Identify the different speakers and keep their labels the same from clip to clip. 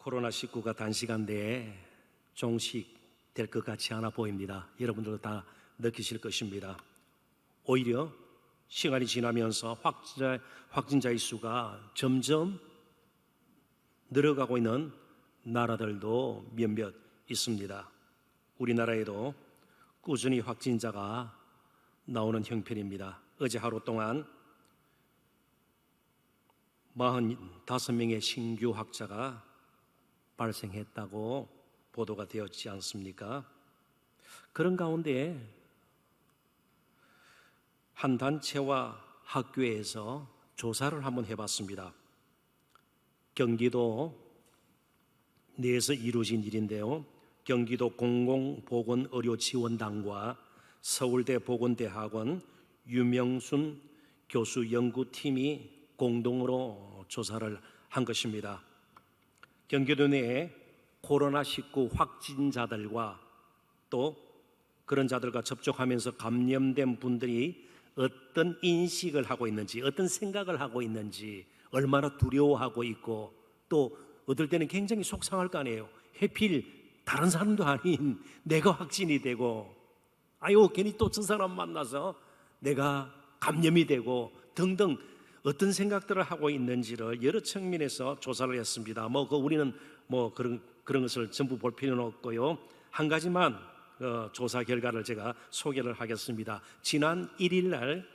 Speaker 1: 코로나19가 단시간 내에 종식될 것 같지 않아 보입니다. 여러분들도 다 느끼실 것입니다. 오히려 시간이 지나면서 확진자의 수가 점점 늘어가고 있는 나라들도 몇몇 있습니다. 우리나라에도 꾸준히 확진자가 나오는 형편입니다. 어제 하루 동안 45명의 신규 확자가 발생했다고 보도가 되었지 않습니까? 그런 가운데 한 단체와 학교에서 조사를 한번 해봤습니다. 경기도 내에서 이루어진 일인데요. 경기도 공공보건의료지원단과 서울대 보건대학원 유명순 교수 연구팀이 공동으로 조사를 한 것입니다. 경기도 내에 코로나19 확진자들과 또 그런 자들과 접촉하면서 감염된 분들이 어떤 인식을 하고 있는지, 어떤 생각을 하고 있는지, 얼마나 두려워하고 있고, 또 어떨 때는 굉장히 속상할 거 아니에요. 하필 다른 사람도 아닌 내가 확진이 되고, 아유 괜히 또 저 사람 만나서 내가 감염이 되고 등등 어떤 생각들을 하고 있는지를 여러 측면에서 조사를 했습니다. 우리는 그런 것을 전부 볼 필요는 없고요. 한 가지만 조사 결과를 제가 소개를 하겠습니다. 지난 1일 날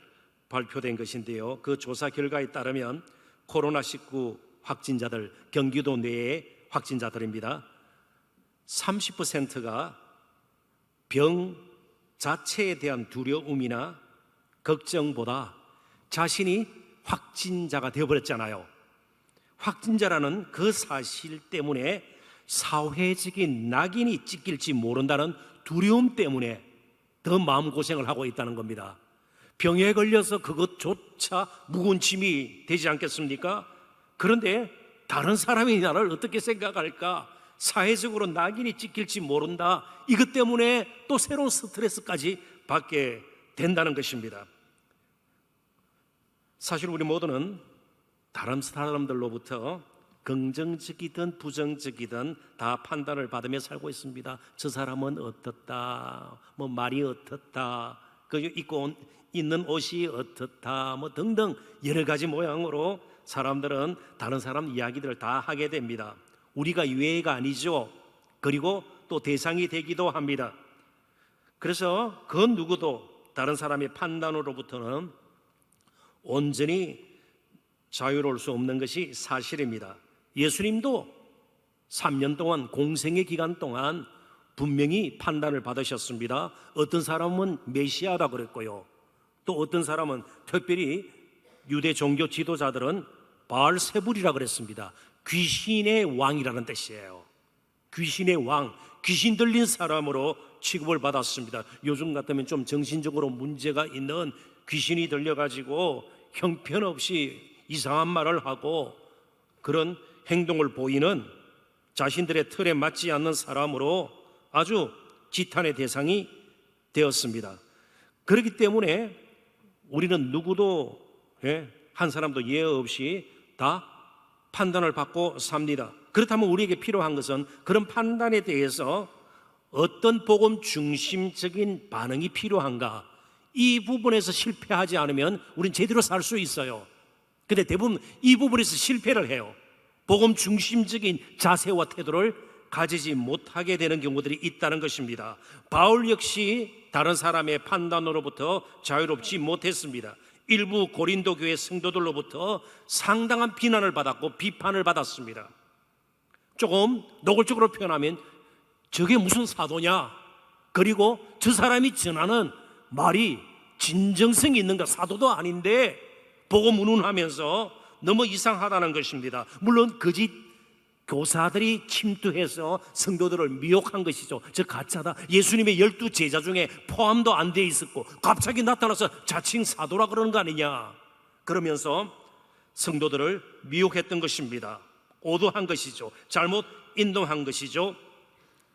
Speaker 1: 발표된 것인데요. 그 조사 결과에 따르면 코로나19 확진자들, 경기도 내의 확진자들입니다. 30%가 병 자체에 대한 두려움이나 걱정보다 자신이 확진자가 되어버렸잖아요. 확진자라는 그 사실 때문에 사회적인 낙인이 찍힐지 모른다는 두려움 때문에 더 마음고생을 하고 있다는 겁니다. 병에 걸려서 그것조차 무거운 짐이 되지 않겠습니까? 그런데 다른 사람이 나를 어떻게 생각할까? 사회적으로 낙인이 찍힐지 모른다. 이것 때문에 또 새로운 스트레스까지 받게 된다는 것입니다. 사실 우리 모두는 다른 사람들로부터 긍정적이든 부정적이든 다 판단을 받으며 살고 있습니다. 저 사람은 어떻다, 말이 어떻다, 그 입고 있는 옷이 어떻다, 등등 여러 가지 모양으로 사람들은 다른 사람 이야기들을 다 하게 됩니다. 우리가 유해가 아니죠. 그리고 또 대상이 되기도 합니다. 그래서 그 누구도 다른 사람의 판단으로부터는 온전히 자유로울 수 없는 것이 사실입니다. 예수님도 3년 동안 공생의 기간 동안 분명히 판단을 받으셨습니다. 어떤 사람은 메시아라 그랬고요. 또 어떤 사람은 특별히 유대 종교 지도자들은 바알세불이라 그랬습니다. 귀신의 왕이라는 뜻이에요. 귀신의 왕, 귀신 들린 사람으로 취급을 받았습니다. 요즘 같으면 좀 정신적으로 문제가 있는 귀신이 들려가지고 형편없이 이상한 말을 하고 그런 행동을 보이는 자신들의 틀에 맞지 않는 사람으로 아주 지탄의 대상이 되었습니다. 그렇기 때문에 우리는 누구도 한 사람도 예외 없이 다 판단을 받고 삽니다. 그렇다면 우리에게 필요한 것은 그런 판단에 대해서 어떤 복음 중심적인 반응이 필요한가? 이 부분에서 실패하지 않으면 우린 제대로 살 수 있어요. 근데 대부분 이 부분에서 실패를 해요. 복음 중심적인 자세와 태도를 가지지 못하게 되는 경우들이 있다는 것입니다. 바울 역시 다른 사람의 판단으로부터 자유롭지 못했습니다. 일부 고린도 교회 성도들로부터 상당한 비난을 받았고 비판을 받았습니다. 조금 노골적으로 표현하면 저게 무슨 사도냐? 그리고 저 사람이 전하는 말이 진정성이 있는가? 사도도 아닌데 복음 운운하면서 너무 이상하다는 것입니다. 물론 거짓 교사들이 침투해서 성도들을 미혹한 것이죠. 저 가짜다. 예수님의 12 제자 중에 포함도 안 돼 있었고 갑자기 나타나서 자칭 사도라 그러는 거 아니냐, 그러면서 성도들을 미혹했던 것입니다. 오도한 것이죠. 잘못 인도한 것이죠.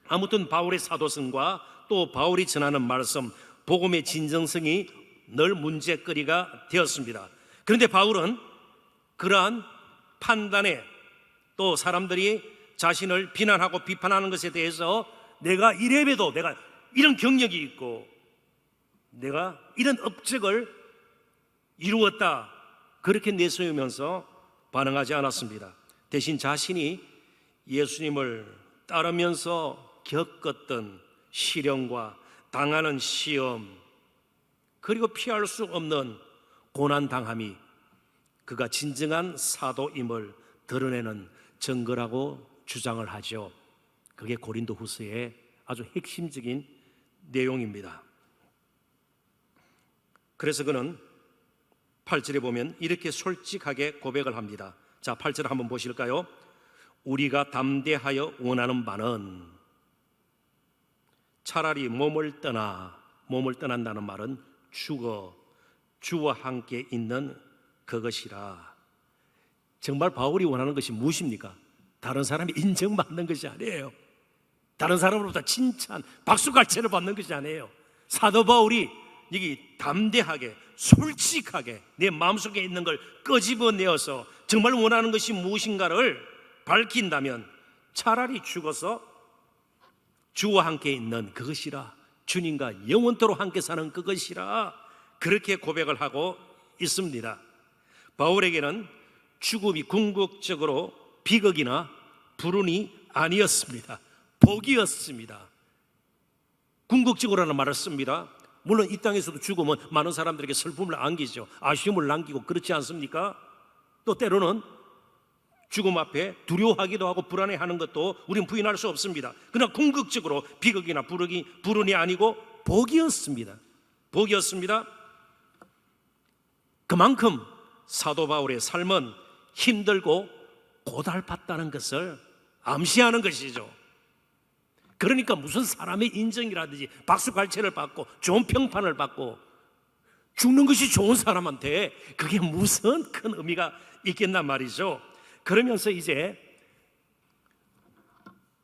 Speaker 1: 아무튼 바울의 사도성과 또 바울이 전하는 말씀, 복음의 진정성이 늘 문제거리가 되었습니다. 그런데 바울은 그러한 판단에 또 사람들이 자신을 비난하고 비판하는 것에 대해서 내가 이래봬도 내가 이런 경력이 있고 내가 이런 업적을 이루었다, 그렇게 내세우면서 반응하지 않았습니다. 대신 자신이 예수님을 따르면서 겪었던 시련과 당하는 시험, 그리고 피할 수 없는 고난당함이 그가 진정한 사도임을 드러내는 증거라고 주장을 하죠. 그게 고린도후서의 아주 핵심적인 내용입니다. 그래서 그는 8절에 보면 이렇게 솔직하게 고백을 합니다. 자, 8절 한번 보실까요? 우리가 담대하여 원하는 바는 차라리 몸을 떠난다는 말은 죽어 주와 함께 있는 그것이라. 정말 바울이 원하는 것이 무엇입니까? 다른 사람이 인정받는 것이 아니에요. 다른 사람으로부터 칭찬, 박수갈채를 받는 것이 아니에요. 사도 바울이 여기 담대하게 솔직하게 내 마음속에 있는 걸 끄집어내어서 정말 원하는 것이 무엇인가를 밝힌다면 차라리 죽어서 주와 함께 있는 그것이라, 주님과 영원토록 함께 사는 그것이라, 그렇게 고백을 하고 있습니다. 바울에게는 죽음이 궁극적으로 비극이나 불운이 아니었습니다. 복이었습니다. 궁극적으로라는 말을 씁니다. 물론 이 땅에서도 죽으면 많은 사람들에게 슬픔을 안기죠. 아쉬움을 남기고 그렇지 않습니까? 또 때로는 죽음 앞에 두려워하기도 하고 불안해하는 것도 우리는 부인할 수 없습니다. 그러나 궁극적으로 비극이나 불운이 아니고 복이었습니다. 복이었습니다. 그만큼 사도 바울의 삶은 힘들고 고달팠다는 것을 암시하는 것이죠. 그러니까 무슨 사람의 인정이라든지 박수갈채를 받고 좋은 평판을 받고 죽는 것이 좋은 사람한테 그게 무슨 큰 의미가 있겠단 말이죠. 그러면서 이제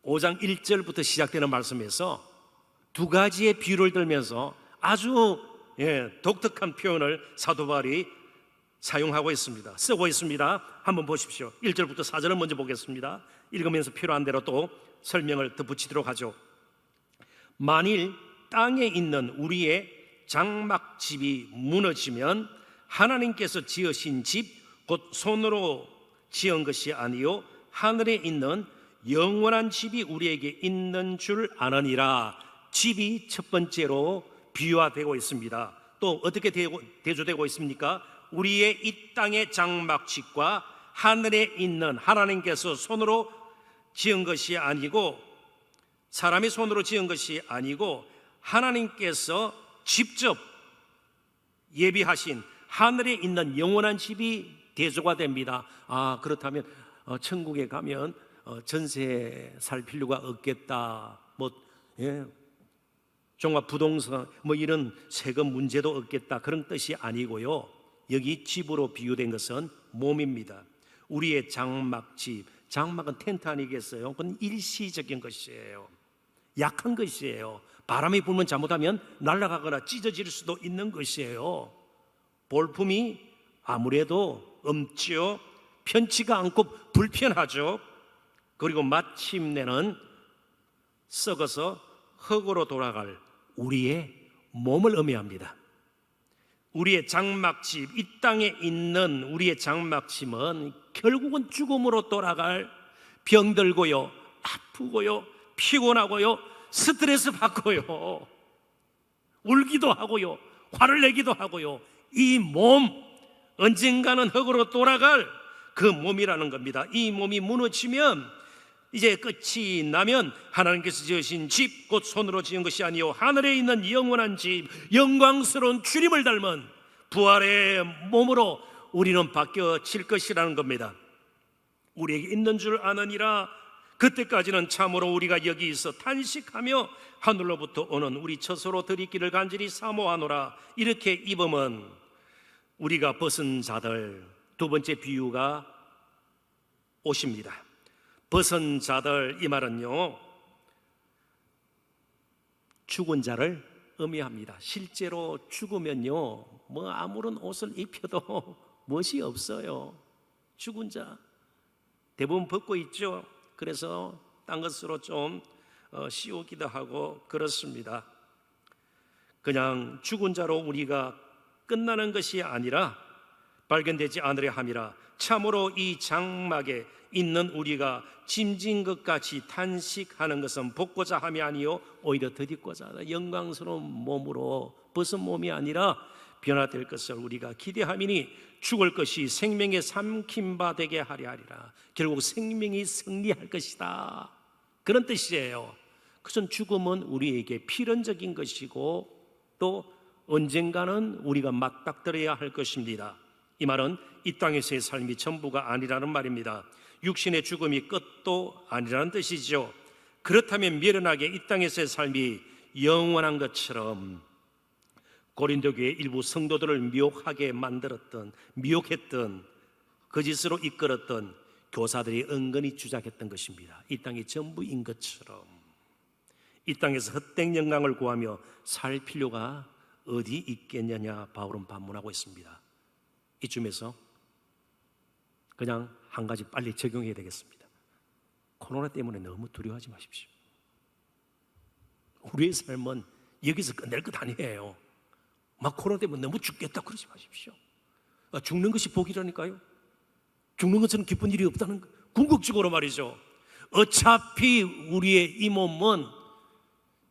Speaker 1: 5장 1절부터 시작되는 말씀에서 두 가지의 비유를 들면서 아주 독특한 표현을 사도 바울이 사용하고 있습니다. 쓰고 있습니다. 한번 보십시오. 1절부터 4절을 먼저 보겠습니다. 읽으면서 필요한 대로 또 설명을 덧붙이도록 하죠. 만일 땅에 있는 우리의 장막집이 무너지면 하나님께서 지으신 집 곧 손으로 지은 것이 아니요 하늘에 있는 영원한 집이 우리에게 있는 줄 아느니라. 집이 첫 번째로 비유화되고 있습니다. 또 어떻게 대조되고 있습니까? 우리의 이 땅의 장막집과 하늘에 있는 하나님께서 손으로 지은 것이 아니고, 사람이 손으로 지은 것이 아니고 하나님께서 직접 예비하신 하늘에 있는 영원한 집이 대조가 됩니다. 아, 그렇다면 천국에 가면 전세 살 필요가 없겠다, 종합 부동산 이런 세금 문제도 없겠다, 그런 뜻이 아니고요. 여기 집으로 비유된 것은 몸입니다. 우리의 장막집, 장막은 텐트 아니겠어요? 그건 일시적인 것이에요. 약한 것이에요. 바람이 불면 잘못하면 날아가거나 찢어질 수도 있는 것이에요. 볼품이 아무래도 없지요. 편치가 않고 불편하죠. 그리고 마침내는 썩어서 흙으로 돌아갈 우리의 몸을 의미합니다. 우리의 장막집, 이 땅에 있는 우리의 장막집은 결국은 죽음으로 돌아갈, 병들고요, 아프고요, 피곤하고요, 스트레스 받고요, 울기도 하고요, 화를 내기도 하고요, 이 몸 언젠가는 흙으로 돌아갈 그 몸이라는 겁니다. 이 몸이 무너지면 이제 끝이 나면 하나님께서 지으신 집 곧 손으로 지은 것이 아니요 하늘에 있는 영원한 집, 영광스러운 주님을 닮은 부활의 몸으로 우리는 바뀌어질 것이라는 겁니다. 우리에게 있는 줄 아느니라. 그때까지는 참으로 우리가 여기 있어 탄식하며 하늘로부터 오는 우리 처소로 들이기를 간절히 사모하노라. 이렇게 입으면 우리가 벗은 자들, 두 번째 비유가 옷입니다. 벗은 자들, 이 말은요 죽은 자를 의미합니다. 실제로 죽으면요 아무런 옷을 입혀도 멋이 없어요. 죽은 자 대부분 벗고 있죠. 그래서 딴 것으로 좀 씌우기도 하고 그렇습니다. 그냥 죽은 자로 우리가 끝나는 것이 아니라 발견되지 않으려 함이라. 참으로 이 장막에 있는 우리가 짐진 것 같이 탄식하는 것은 복고자 함이 아니요 오히려 더디고자 하다. 영광스러운 몸으로 벗은 몸이 아니라 변화될 것을 우리가 기대함이니 죽을 것이 생명의 삼킨 바 되게 하려 하리라. 결국 생명이 승리할 것이다, 그런 뜻이에요. 그것은 죽음은 우리에게 필연적인 것이고 또 언젠가는 우리가 맞닥뜨려야 할 것입니다. 이 말은 이 땅에서의 삶이 전부가 아니라는 말입니다. 육신의 죽음이 끝도 아니라는 뜻이죠. 그렇다면 미련하게 이 땅에서의 삶이 영원한 것처럼 고린도 교회 일부 성도들을 미혹했던 거짓으로 이끌었던 교사들이 은근히 주장했던 것입니다. 이 땅이 전부인 것처럼 이 땅에서 헛된 영광을 구하며 살 필요가 어디 있겠느냐 바울은 반문하고 있습니다. 이쯤에서 그냥 한 가지 빨리 적용해야 되겠습니다. 코로나 때문에 너무 두려워하지 마십시오. 우리의 삶은 여기서 끝낼 것 아니에요. 막 코로나 때문에 너무 죽겠다 그러지 마십시오. 죽는 것이 복이라니까요. 죽는 것은 기쁜 일이 없다는 거. 궁극적으로 말이죠. 어차피 우리의 이 몸은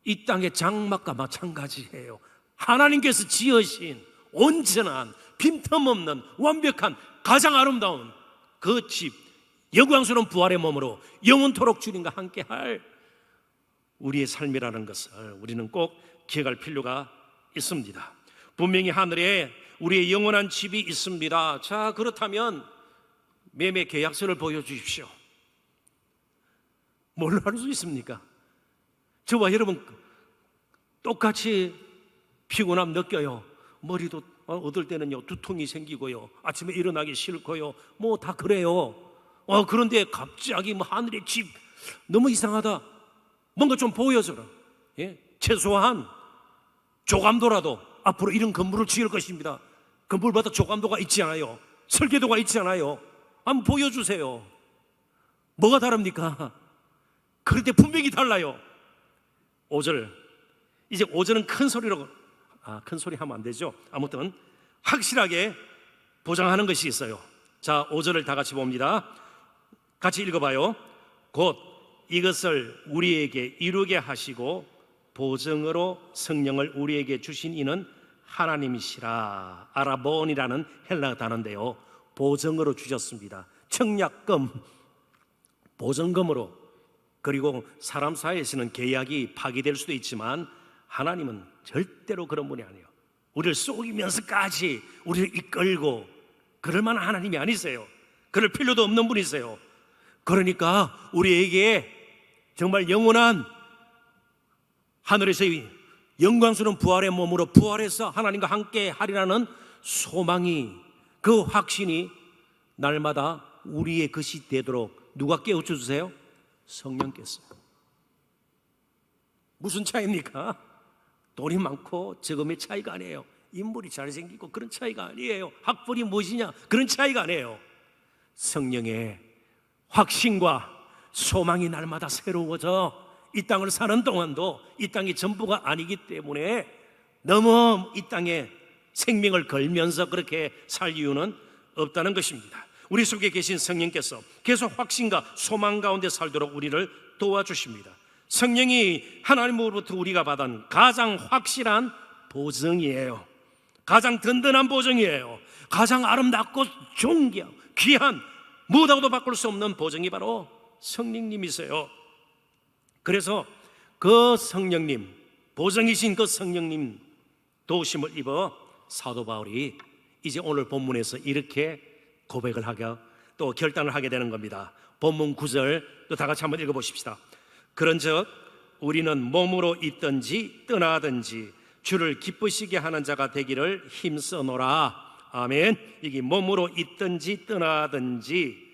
Speaker 1: 이 땅의 장막과 마찬가지예요. 하나님께서 지으신 온전한 빈틈없는 완벽한 가장 아름다운 그 집, 영광스러운 부활의 몸으로 영원토록 주님과 함께할 우리의 삶이라는 것을 우리는 꼭 기억할 필요가 있습니다. 분명히 하늘에 우리의 영원한 집이 있습니다. 자, 그렇다면 매매 계약서를 보여주십시오. 뭘로 할 수 있습니까? 저와 여러분 똑같이 피곤함 느껴요. 머리도 어떨 때는요 두통이 생기고요, 아침에 일어나기 싫고요, 뭐 다 그래요. 그런데 갑자기 하늘의 집 너무 이상하다, 뭔가 좀 보여줘라. 최소한 조감도라도 앞으로 이런 건물을 지을 것입니다. 건물마다 조감도가 있지 않아요? 설계도가 있지 않아요? 한번 보여주세요. 뭐가 다릅니까? 그런데 분명히 달라요. 5절, 이제 5절은 큰 소리로, 큰 소리 하면 안 되죠. 아무튼 확실하게 보장하는 것이 있어요. 자, 5절을 다 같이 봅니다. 같이 읽어봐요. 곧 이것을 우리에게 이루게 하시고 보증으로 성령을 우리에게 주신 이는 하나님이시라. 아라본이라는 헬라 단어인데요, 보증으로 주셨습니다. 청약금, 보증금으로. 그리고 사람 사이에서는 계약이 파기될 수도 있지만 하나님은 절대로 그런 분이 아니에요. 우리를 속이면서까지 우리를 이끌고 그럴 만한 하나님이 아니세요. 그럴 필요도 없는 분이세요. 그러니까 우리에게 정말 영원한 하늘에서의 영광스러운 부활의 몸으로 부활해서 하나님과 함께 하리라는 소망이, 그 확신이 날마다 우리의 것이 되도록 누가 깨우쳐주세요? 성령께서. 무슨 차이입니까? 돈이 많고 적음의 차이가 아니에요. 인물이 잘생기고 그런 차이가 아니에요. 학벌이 무엇이냐 그런 차이가 아니에요. 성령의 확신과 소망이 날마다 새로워져 이 땅을 사는 동안도 이 땅이 전부가 아니기 때문에 너무 이 땅에 생명을 걸면서 그렇게 살 이유는 없다는 것입니다. 우리 속에 계신 성령께서 계속 확신과 소망 가운데 살도록 우리를 도와주십니다. 성령이 하나님으로부터 우리가 받은 가장 확실한 보증이에요. 가장 든든한 보증이에요. 가장 아름답고 존귀하고 귀한, 무엇하고도 바꿀 수 없는 보증이 바로 성령님이세요. 그래서 그 성령님, 보증이신 그 성령님 도우심을 입어 사도 바울이 이제 오늘 본문에서 이렇게 고백을 하게, 또 결단을 하게 되는 겁니다. 본문 9절 또 다 같이 한번 읽어보십시다. 그런즉 우리는 몸으로 있든지 떠나든지 주를 기쁘시게 하는 자가 되기를 힘써노라. 아멘. 이게 몸으로 있든지 떠나든지,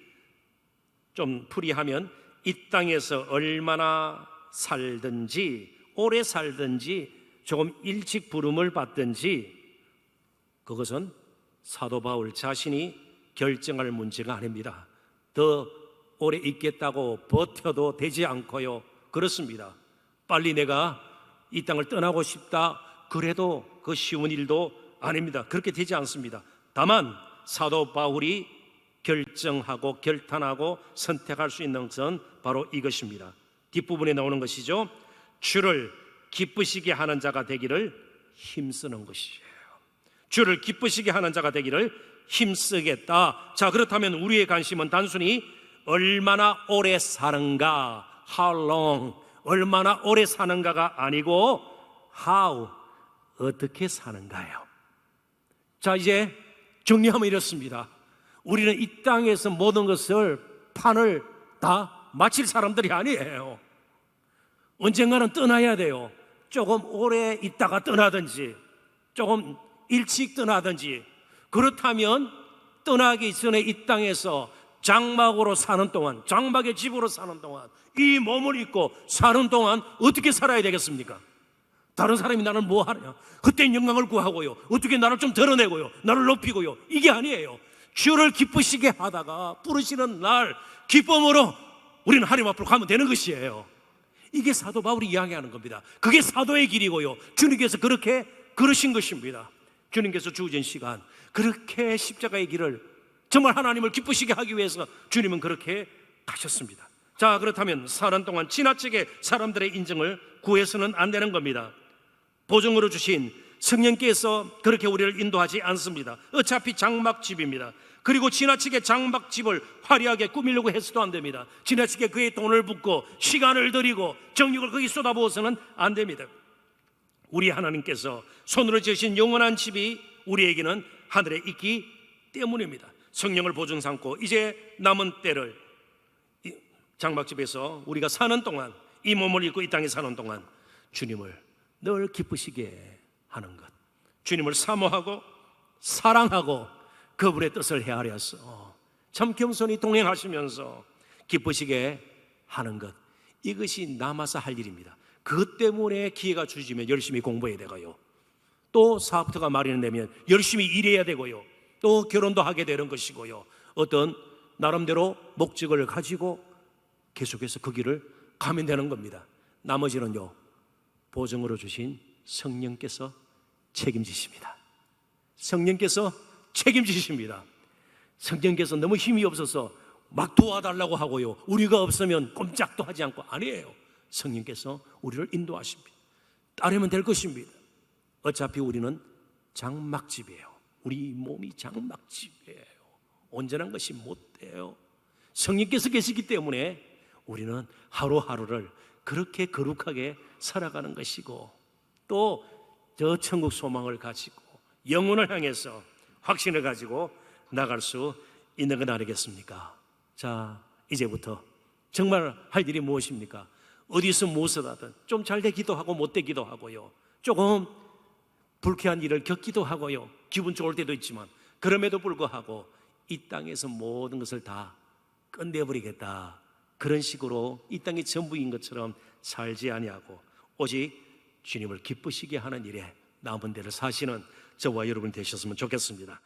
Speaker 1: 좀 풀이하면 이 땅에서 얼마나 살든지, 오래 살든지, 조금 일찍 부름을 받든지, 그것은 사도 바울 자신이 결정할 문제가 아닙니다. 더 오래 있겠다고 버텨도 되지 않고요. 그렇습니다. 빨리 내가 이 땅을 떠나고 싶다 그래도 그 쉬운 일도 아닙니다. 그렇게 되지 않습니다. 다만 사도 바울이 결정하고 결단하고 선택할 수 있는 것은 바로 이것입니다. 뒷부분에 나오는 것이죠. 주를 기쁘시게 하는 자가 되기를 힘쓰는 것이에요. 주를 기쁘시게 하는 자가 되기를 힘쓰겠다. 자, 그렇다면 우리의 관심은 단순히 얼마나 오래 사는가, how long, 얼마나 오래 사는가가 아니고 how, 어떻게 사는가요. 자, 이제 정리하면 이렇습니다. 우리는 이 땅에서 모든 것을 판을 다 마칠 사람들이 아니에요. 언젠가는 떠나야 돼요. 조금 오래 있다가 떠나든지 조금 일찍 떠나든지. 그렇다면 떠나기 전에 이 땅에서 장막으로 사는 동안, 장막의 집으로 사는 동안, 이 몸을 입고 사는 동안 어떻게 살아야 되겠습니까? 다른 사람이 나를 뭐 하냐? 헛된 영광을 구하고요, 어떻게 나를 좀 드러내고요, 나를 높이고요, 이게 아니에요. 주를 기쁘시게 하다가 부르시는 날 기쁨으로 우리는 하나님 앞으로 가면 되는 것이에요. 이게 사도 바울이 이야기하는 겁니다. 그게 사도의 길이고요, 주님께서 그렇게 그러신 것입니다. 주님께서 주어진 시간, 그렇게 십자가의 길을 정말 하나님을 기쁘시게 하기 위해서 주님은 그렇게 가셨습니다. 자, 그렇다면 사는 동안 지나치게 사람들의 인정을 구해서는 안 되는 겁니다. 보증으로 주신 성령께서 그렇게 우리를 인도하지 않습니다. 어차피 장막집입니다. 그리고 지나치게 장막집을 화려하게 꾸미려고 해서도 안 됩니다. 지나치게 그에 돈을 붓고 시간을 들이고 정력을 거기 쏟아부어서는 안 됩니다. 우리 하나님께서 손으로 지으신 영원한 집이 우리에게는 하늘에 있기 때문입니다. 성령을 보증 삼고 이제 남은 때를 장막집에서 우리가 사는 동안, 이 몸을 입고 이 땅에 사는 동안 주님을 늘 기쁘시게 하는 것, 주님을 사모하고 사랑하고 그분의 뜻을 헤아려서 참 겸손히 동행하시면서 기쁘시게 하는 것, 이것이 남아서 할 일입니다. 그것 때문에 기회가 주어지면 열심히 공부해야 되고요, 또 사업터가 마련되면 열심히 일해야 되고요, 또 결혼도 하게 되는 것이고요, 어떤 나름대로 목적을 가지고 계속해서 그 길을 가면 되는 겁니다. 나머지는요, 보증으로 주신 성령께서 책임지십니다. 성령께서 책임지십니다. 성령께서 너무 힘이 없어서 막 도와달라고 하고요, 우리가 없으면 꼼짝도 하지 않고, 아니에요. 성령께서 우리를 인도하십니다. 따르면 될 것입니다. 어차피 우리는 장막집이에요. 우리 몸이 장막집이에요. 온전한 것이 못 돼요. 성령께서 계시기 때문에 우리는 하루하루를 그렇게 거룩하게 살아가는 것이고, 또 저 천국 소망을 가지고 영혼을 향해서 확신을 가지고 나갈 수 있는 건 아니겠습니까? 자, 이제부터 정말 할 일이 무엇입니까? 어디서 무엇을 하든 좀 잘 되기도 하고 못 되기도 하고요, 조금 불쾌한 일을 겪기도 하고요, 기분 좋을 때도 있지만 그럼에도 불구하고 이 땅에서 모든 것을 다 끝내버리겠다, 그런 식으로 이 땅이 전부인 것처럼 살지 아니하고 오직 주님을 기쁘시게 하는 일에 남은 데를 사시는 저와 여러분 되셨으면 좋겠습니다.